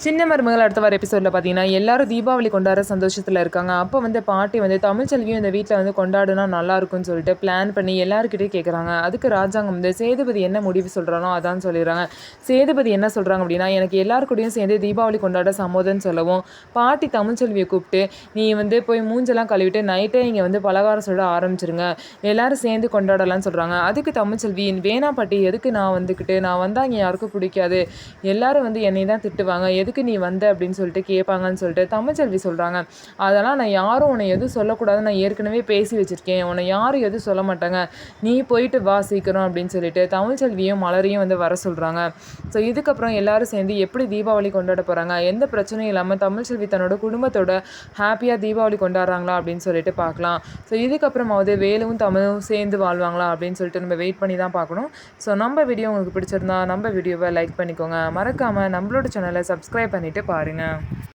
சின்ன மருமகள் அடுத்த வார எபிசோடில் பார்த்தீங்கன்னா எல்லாரும் தீபாவளி கொண்டாடுற சந்தோஷத்தில் இருக்காங்க. அப்போ வந்து பாட்டி வந்து தமிழ்ச்செல்வியும் இந்த வீட்டில் வந்து கொண்டாடுனா நல்லா இருக்கும்னு சொல்லிட்டு பிளான் பண்ணி எல்லாருக்கிட்டையும் கேட்குறாங்க. அதுக்கு ராஜாங்கம் வந்து சேதுபதி என்ன முடிவு சொல்கிறானோ அதான் சொல்லிடுறாங்க. சேதுபதி என்ன சொல்கிறாங்க அப்படின்னா, எனக்கு எல்லாருக்கூடையும் சேர்ந்து தீபாவளி கொண்டாட சம்மதம்னு சொல்லவும், பாட்டி தமிழ்ச்செல்வியை கூப்பிட்டு நீ வந்து போய் மூஞ்செல்லாம் கழுவிட்டு நைட்டே இங்கே வந்து பலகாரம் சுட ஆரம்பிச்சிருங்க, எல்லாரும் சேர்ந்து கொண்டாடலாம்னு சொல்கிறாங்க. அதுக்கு தமிழ்ச்செல்வி வேணா பாட்டி, எதுக்கு நான் வந்துக்கிட்டு, நான் வந்தால் இங்கே யாருக்கும் பிடிக்காது, எல்லாரும் வந்து என்னை தான் திட்டுவாங்க, எதுக்கு நீ வந்த அப்படின்னு சொல்லிட்டு கேட்பாங்கன்னு சொல்லிட்டு தமிழ்ச்செல்வி சொல்கிறாங்க. அதெல்லாம் நான் யாரும் உன்னை எதுவும் சொல்லக்கூடாதுன்னு நான் ஏற்கனவே பேசி வச்சுருக்கேன், உன்னை யாரும் எதுவும் சொல்ல மாட்டாங்க, நீ போயிட்டு வா சீக்கிரம் அப்படின்னு சொல்லிட்டு தமிழ்ச்செல்வியும் மலரையும் வந்து வர சொல்கிறாங்க. ஸோ இதுக்கப்புறம் எல்லாரும் சேர்ந்து எப்படி தீபாவளி கொண்டாட போகிறாங்க, எந்த பிரச்சனையும் இல்லாமல் தமிழ்ச்செல்வி தன்னோட குடும்பத்தோட ஹாப்பியாக தீபாவளி கொண்டாடுறாங்களா அப்படின்னு சொல்லிட்டு பார்க்கலாம். ஸோ இதுக்கப்புறமாவது வேலுவும் தமிழும் சேர்ந்து வாழ்வாங்களா அப்படின்னு சொல்லிட்டு நம்ம வெயிட் பண்ணி தான் பார்க்கணும். ஸோ நம்ம வீடியோ உங்களுக்கு பிடிச்சிருந்தா நம்ம வீடியோவை லைக் பண்ணிக்கோங்க, மறக்காமல் நம்மளோட சேனலை சப்ஸ்கிரைப் பண்ணிவிட்டு பாருங்கள்.